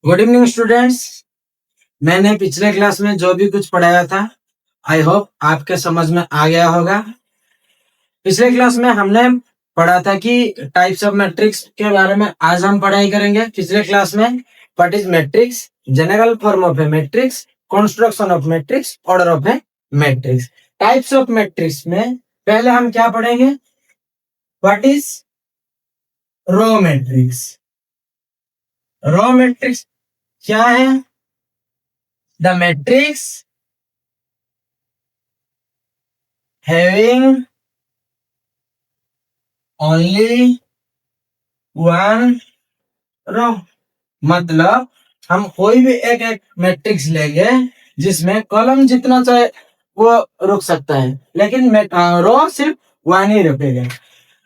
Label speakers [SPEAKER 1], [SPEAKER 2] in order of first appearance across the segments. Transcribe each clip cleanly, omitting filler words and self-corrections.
[SPEAKER 1] Good evening students. मैंने पिछले class में जो भी कुछ पढ़ाया था आई होप आपके समझ में आ गया होगा। पिछले क्लास में हमने पढ़ा था कि टाइप्स ऑफ मैट्रिक्स के बारे में आज हम पढ़ाई करेंगे। पिछले क्लास में what is matrix, general form of a matrix, construction of matrix, order of a matrix. Types of matrix में पहले हम क्या पढ़ेंगे, what is row matrix. Row matrix क्या है? The matrix having only one row। मतलब हम कोई भी एक मैट्रिक्स लेंगे जिसमें कॉलम जितना चाहे वो रुक सकता है, लेकिन रो सिर्फ वन ही रुकेगा।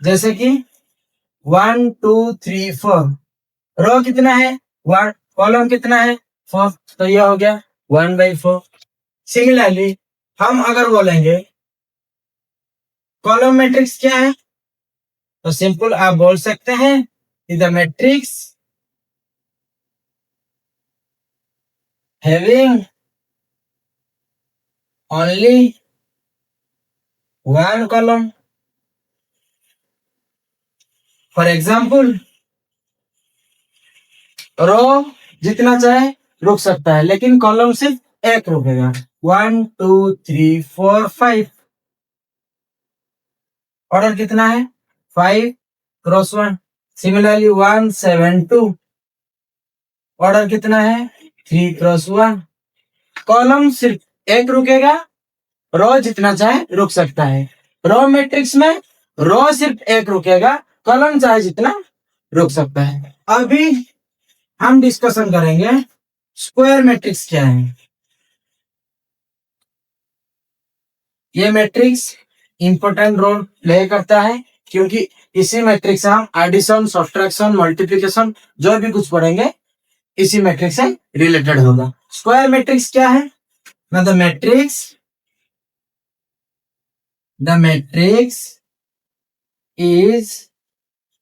[SPEAKER 1] जैसे कि 1 2 3 4, रो कितना है 1, कॉलम कितना है 4, तो ये हो गया 1/4। सिमिलरली हम अगर बोलेंगे कॉलम मैट्रिक्स क्या है, तो सिंपल आप बोल सकते हैं कि the matrix having only one column. For example row जितना चाहे रुक सकता है, लेकिन कॉलम सिर्फ एक रुकेगा। 1 2 3 4 5, ऑर्डर कितना है 5 क्रॉस 1। सिमिलरली 1 7 2, ऑर्डर कितना है 3 क्रॉस 1। कॉलम सिर्फ एक रुकेगा, रो जितना चाहे रुक सकता है। रो मैट्रिक्स में रो सिर्फ एक रुकेगा, कॉलम चाहे जितना रुक सकता है। अभी हम डिस्कशन करेंगे स्क्वायर मैट्रिक्स क्या है। ये मैट्रिक्स इंपॉर्टेंट रोल प्ले करता है, क्योंकि इसी मैट्रिक्स से हम एडिशन, सब्ट्रैक्शन, मल्टीप्लिकेशन जो भी कुछ पढ़ेंगे इसी मैट्रिक्स से रिलेटेड होगा। स्क्वायर मैट्रिक्स क्या है? The matrix is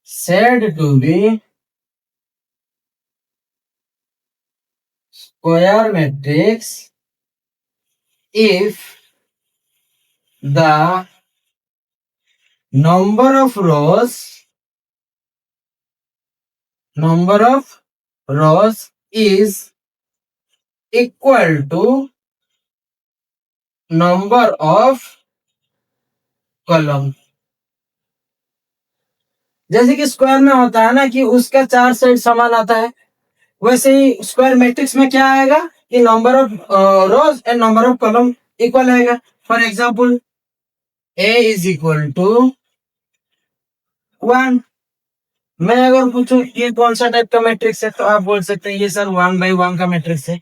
[SPEAKER 1] said to be square matrix if the number of rows is equal to number of column। जैसे कि स्क्वायर में होता है ना कि उसका चार साइड समान आता है, वैसे ही स्क्वायर मैट्रिक्स में क्या आएगा कि number of rows and number of column equal आएगा। For example A is equal to 1। मैं अगर पूछूं ये कौन सा टाइप का मैट्रिक्स है, तो आप बोल सकते हैं ये सर 1/1 का मैट्रिक्स है,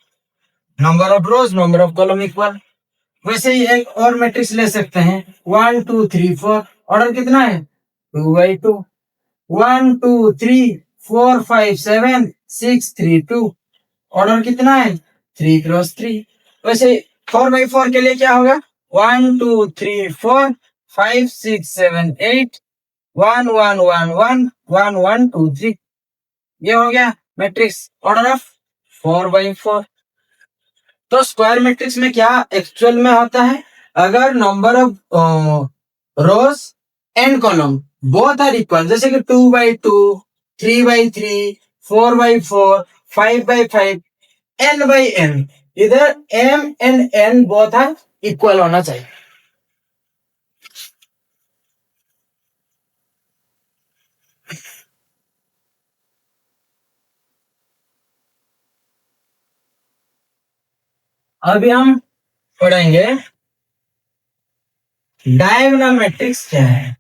[SPEAKER 1] number of rose number of column equal. वैसे ही एक और मैट्रिक्स ले सकते हैं 1 2 3 4, ऑर्डर कितना है 2/2। 1 2 3 4 5 7 6 3 2, ऑर्डर कितना है 3 क्रॉस 3। वैसे 4/4 के लिए क्या होगा 1 2 3 4 5 6 7 8 1 1 1 1 1 1 2 3। ये हो गया मैट्रिक्स ऑर्डर ऑफ 4/4। तो स्क्वायर मैट्रिक्स में क्या एक्चुअल में होता है, अगर number of rows and column both are equal, जैसे कि 2/2 3/3 4/4 5/5 n/n, इधर m and n both are equal होना चाहिए। अभी हम पढ़ेंगे डायगोनल मैट्रिक्स क्या है।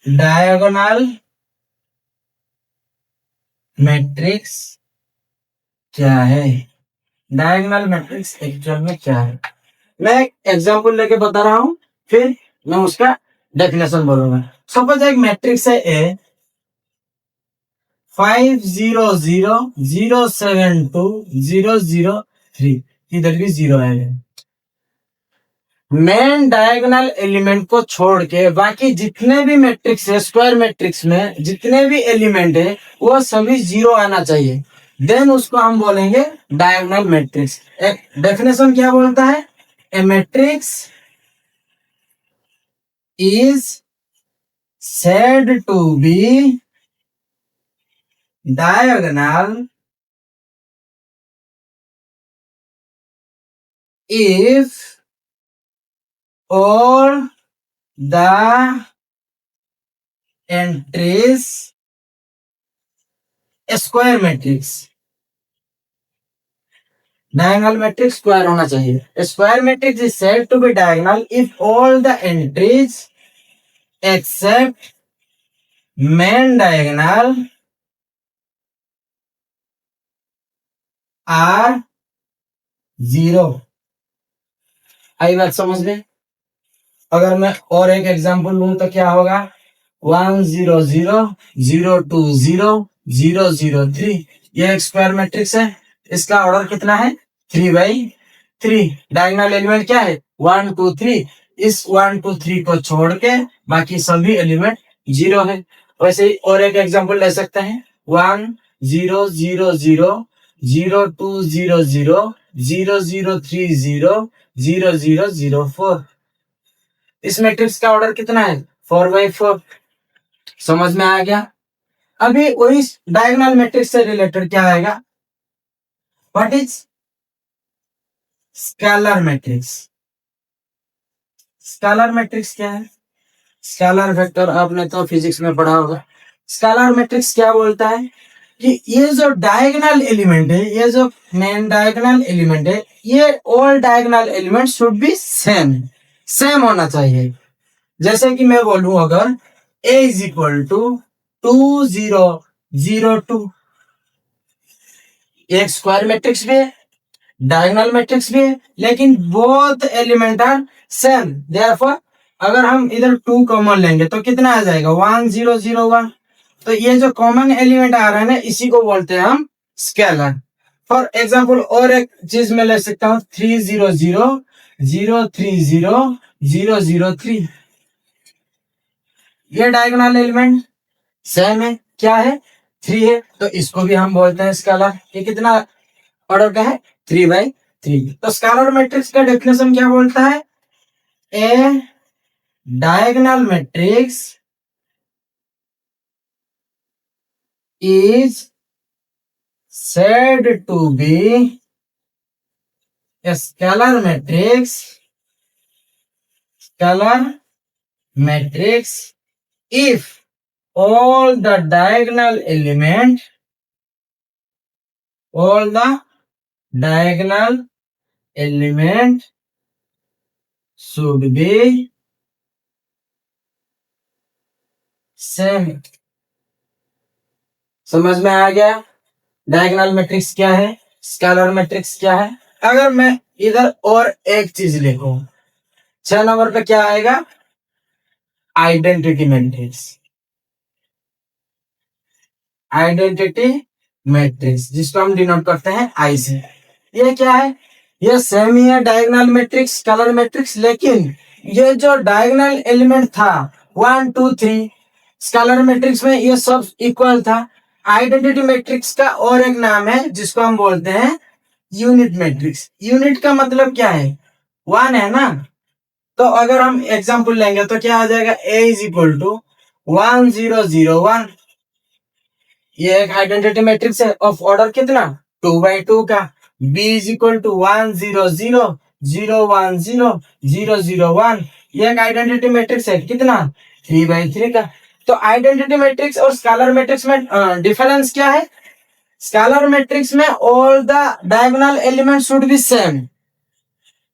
[SPEAKER 1] डायगोनल मैट्रिक्स क्या है, डायगोनल मैट्रिक्स एक्चुअल में क्या है। मैं एक एग्जांपल लेके बता रहा हूं, फिर मैं उसका डेफिनेशन बोलूंगा। सपोज एक मैट्रिक्स है ए 5 0 0 0 7 2 0 0 3, इधर भी जीरो आएगा। मेन डायगोनल एलिमेंट को छोड़ के बाकी जितने भी मैट्रिक्स है, स्क्वायर मैट्रिक्स में जितने भी एलिमेंट है वो सभी जीरो आना चाहिए, देन उसको हम बोलेंगे डायगोनल मैट्रिक्स। एक डेफिनेशन क्या बोलता है? A matrix is said to be diagonal if all the entries square matrix. Diagonal matrix square होना चाहिए। Square matrix is said to be diagonal if all the entries except main diagonal are zero. आई बात समझ में? अगर मैं और एक एग्जांपल लूं तो क्या होगा? 1 0 0 0 2 0 0 0 3, ये एक स्क्वायर मैट्रिक्स है। इसका ऑर्डर कितना है? 3/3। डायगोनल एलिमेंट क्या है? 1 2 3। इस 1 2 3 को छोड़ के बाकी सभी एलिमेंट जीरो है। वैसे ही और एक एग्जांपल ले सकते हैं, 1 0 0 0 0 2 0 0 0 0 3 0 0 0 0 4। इस मैट्रिक्स का ऑर्डर कितना है? 4/4। समझ में आ गया? अभी वही डायगोनल मैट्रिक्स से रिलेटेड क्या आएगा? What is scalar matrix? Scalar matrix क्या है? स्केलर वेक्टर आपने तो फिजिक्स में पढ़ा होगा। स्केलर मैट्रिक्स क्या बोलता है कि ये जो डायगोनल एलिमेंट है, ये जो मेन डायगोनल एलिमेंट है, ये all diagonal element should be same, same होना चाहिए। जैसे कि मैं बोलूं अगर a इज इक्वल टू 2 0 0 2, एक स्क्वायर मैट्रिक्स भी है, डायगोनल मैट्रिक्स भी है, लेकिन both element are same. Therefore अगर हम इधर 2 कॉमन लेंगे तो कितना आ जाएगा? 1 0 0 1। तो ये जो कॉमन एलिमेंट आ रहा है ना, इसी को बोलते हैं हम स्केलर। फॉर एग्जाम्पल और एक चीज मैं ले सकता हूँ, 3 0 0 0 3 0 0 0 3। ये डायगोनल एलिमेंट सेम है, क्या है? 3 है, तो इसको भी हम बोलते हैं स्केलर। ये कितना ऑर्डर का है? 3/3। तो स्केलर मैट्रिक्स का डेफिनेशन क्या बोलता है? A diagonal matrix is said to be a scalar matrix if all the diagonal element should be same। समझ में आ गया डायगोनल मैट्रिक्स क्या है, स्केलर मैट्रिक्स क्या है? अगर मैं इधर और एक चीज लिखूं, 6 नंबर पे क्या आएगा? Identity matrix. आइडेंटिटी मैट्रिक्स जिसको हम डिनोट करते हैं आई से। ये क्या है? ये सेम ही है डायगोनल मैट्रिक्स, स्केलर मैट्रिक्स, लेकिन ये जो डायगोनल एलिमेंट था 1 2 3, स्केलर मैट्रिक्स में ये सब इक्वल था। आइडेंटिटी मैट्रिक्स का और एक नाम है जिसको हम बोलते हैं यूनिट मैट्रिक्स। यूनिट का मतलब क्या है? 1 है ना। तो अगर हम एग्जांपल लेंगे तो क्या आ जाएगा? a is equal to 1 0 0 1। ये एक आइडेंटिटी मैट्रिक्स है ऑफ ऑर्डर कितना? 2/2 का। b is equal to 1 0 0 0 1 0 0 0 1। ये एक आइडेंटिटी मैट्रिक्स है कितना? 3/3 का। तो आइडेंटिटी मैट्रिक्स और स्केलर मैट्रिक्स में डिफरेंस क्या है? स्केलर मैट्रिक्स में all the diagonal element should be same,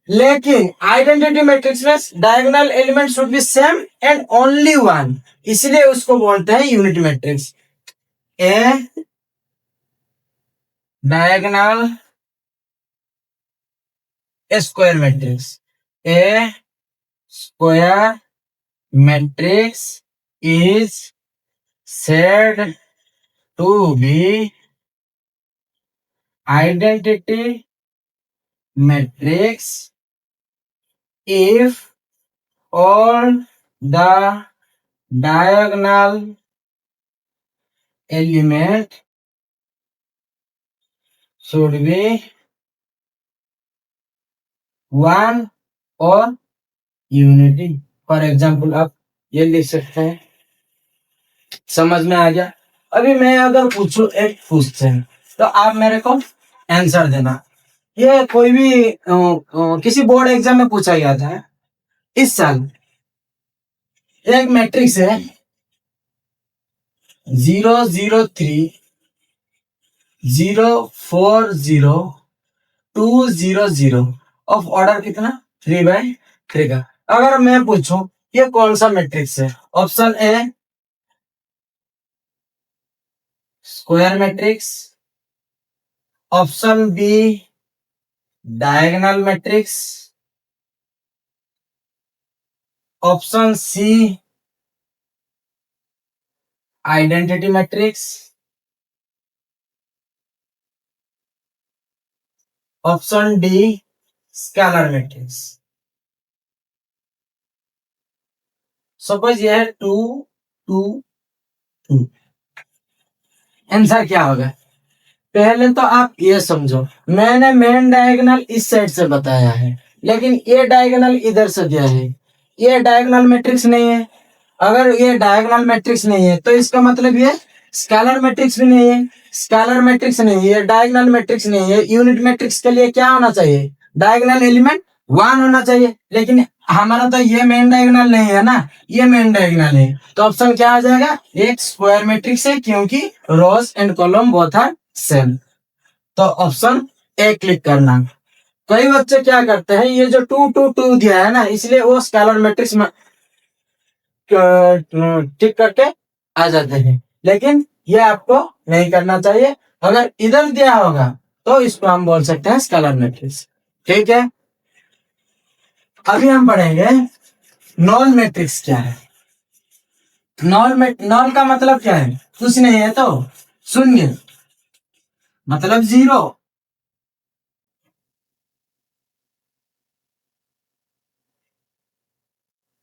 [SPEAKER 1] लेकिन आइडेंटिटी मैट्रिक्स में diagonal element should be same and only one, इसलिए उसको बोलते हैं unit matrix. A diagonal square matrix, A square matrix is said to be identity matrix if all the diagonal element should be one और unity. For example आप ये लिख सकते हैं। समझ में आ गया? अभी मैं अगर पूछूं एक क्वेश्चन तो आप मेरे को आंसर देना। ये कोई भी किसी बोर्ड एग्जाम में पूछा गया था इस साल। एक मैट्रिक्स है 0, 0, 3, 0, 4, 0, 2, 0, 0 ऑफ ऑर्डर कितना 3/3 का। अगर मैं पूछूं ये कौन सा मैट्रिक्स है? Option A square matrix, option B diagonal matrix, option C identity matrix, option D scalar matrix. Suppose ये है 2, 2, 2। आंसर क्या होगा? पहले तो आप ये समझो, मैंने मेन डायगोनल इस साइड से बताया है, लेकिन ये डायगोनल इधर से दिया है। ये डायगोनल मैट्रिक्स नहीं है। अगर ये डायगोनल मैट्रिक्स नहीं है तो इसका मतलब ये स्केलर मैट्रिक्स भी नहीं है। स्केलर मैट्रिक्स नहीं है, डायगोनल मैट्रिक्स नहीं है। यूनिट मैट्रिक्स के लिए क्या होना चाहिए? डायगोनल एलिमेंट 1 होना चाहिए। लेकिन हमारा तो ये मेन डायगोनल नहीं है ना, ये मेन डायगोनल है। तो ऑप्शन क्या आ जाएगा? एक स्क्वायर मैट्रिक्स है, क्योंकि rows and column both are same. तो ऑप्शन ए क्लिक करना। कई बच्चे क्या करते हैं, ये जो 2, 2, 2 दिया है ना, इसलिए वो स्केलर मैट्रिक्स में टिक करके आ जाते हैं। लेकिन ये आपको नहीं करना चाहिए। अगर इधर दिया होगा तो इसको हम बोल सकते हैं स्केलर मैट्रिक्स। ठीक है, अभी हम पढ़ेंगे नॉन मैट्रिक्स क्या है। नॉन का मतलब क्या है? कुछ नहीं है तो शून्य, मतलब 0।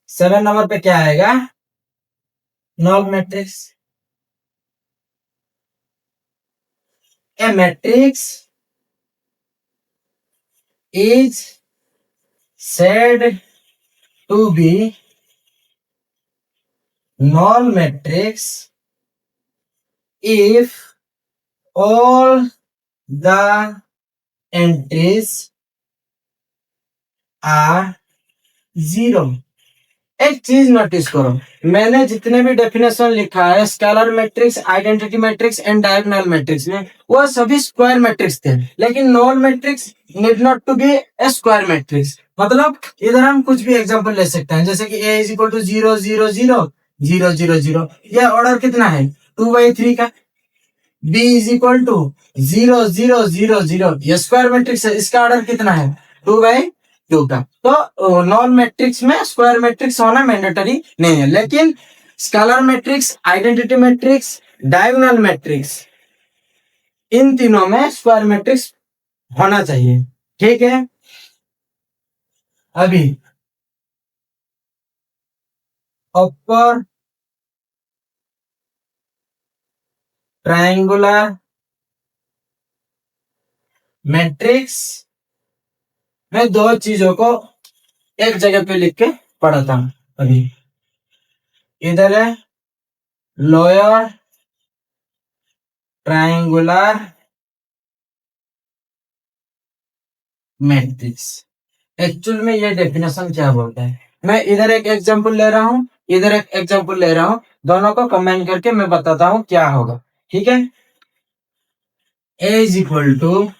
[SPEAKER 1] 7 नंबर पे क्या आएगा? Non matrix. A matrix is said to be null matrix if all the entries are 0। एक चीज नोटिस करो, मैंने जितने भी डेफिनेशन लिखा है scalar matrix, identity matrix and diagonal matrix में, वो सभी स्क्वायर मैट्रिक्स थे। लेकिन non matrix need not to be a square matrix. मतलब इधर हम कुछ भी एग्जांपल ले सकते हैं, जैसे कि a = 0, 0, 0, 0, 0, 0। यह ऑर्डर कितना है? 2/3 का। b = 0, 0, 0, 0, ये स्क्वायर मैट्रिक्स है, इसका ऑर्डर कितना है? 2/2 का। तो नॉन मैट्रिक्स में स्क्वायर मैट्रिक्स होना मैंडेटरी नहीं है। लेकिन scalar matrix, identity matrix, diagonal matrix, इन तीनों में स्क्वायर मैट्रिक्स होना चाहिए। ठीक है, अभी अपर ट्रायंगुलर मैट्रिक्स मैं दो चीजों को एक जगह पे लिख के पढ़ाता हूं। अभी इधर है लोअर ट्रायंगुलर मैट्रिक्स। एक्चुअल में ये डेफिनेशन क्या बोलता है, मैं इधर एक एग्जांपल ले रहा हूं, इधर एक एग्जांपल ले रहा हूं, दोनों को कंबाइन करके मैं बताता हूं क्या होगा। ठीक है, a =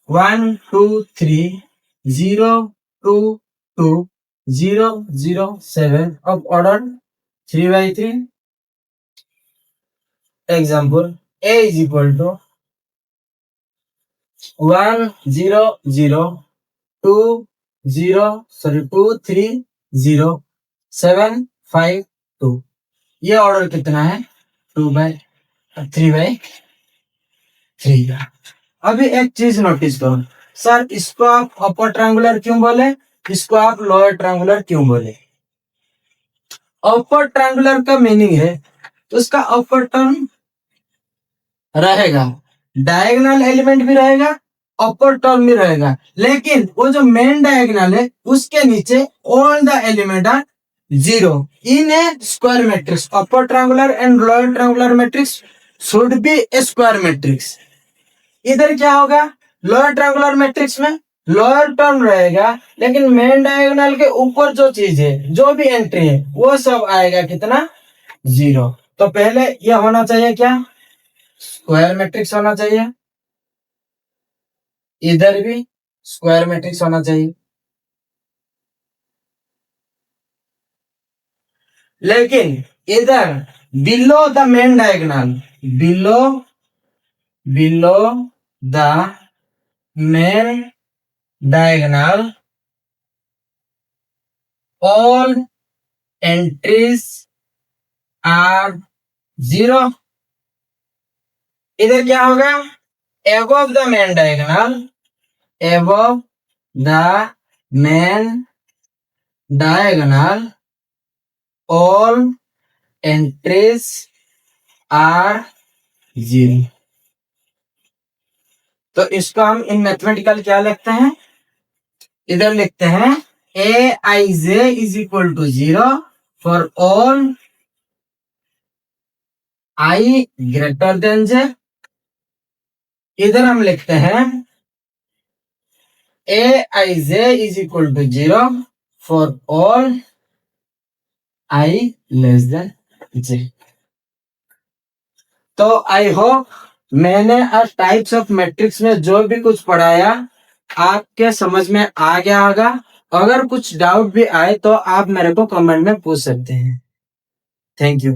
[SPEAKER 1] 1, 2, 3, 0, 2, 2, 0, 0, 7 of order 3/3। example a = 1, 0, 0, 2, 2, 3, 0, 7, 5, 2। ये ऑर्डर कितना है? 3/3 का। अभी एक चीज नोटिस करो, सर इसको आप अपर ट्रायंगुलर क्यों बोले, इसको आप लोअर ट्रायंगुलर क्यों बोले? अपर ट्रायंगुलर का मीनिंग है तो उसका अपर टर्म रहेगा, डायगोनल एलिमेंट भी रहेगा, अपर टर्म भी रहेगा, लेकिन वो जो मेन डायगोनल है उसके नीचे all the element are zero in a square matrix. Upper triangular and lower triangular matrix should be a square matrix. इधर क्या होगा, लोअर ट्रायंगुलर मैट्रिक्स में लोअर टर्म रहेगा, लेकिन मेन डायगोनल के ऊपर जो चीज है, जो भी एंट्री है, वो सब आएगा कितना, जीरो। तो पहले ये होना चाहिए क्या, स्क्वायर मैट्रिक्स होना चाहिए, इधर भी स्क्वायर मैट्रिक्स होना चाहिए। लेकिन इधर below the main diagonal, below the main diagonal all entries are zero. इधर क्या होगा, above the main diagonal, above the main diagonal all entries are zero. तो इसको हम इन मैथमेटिकल क्या लिखते हैं, इधर लिखते हैं A I J is equal to zero for all I greater than J. इधर हम लिखते हैं A I J is equal to zero for all I less than J. तो आई होप मैंने आज टाइप्स ऑफ मैट्रिक्स में जो भी कुछ पढ़ाया आपके समझ में आ गया होगा। अगर कुछ डाउट भी आए तो आप मेरे को कमेंट में पूछ सकते हैं। Thank you.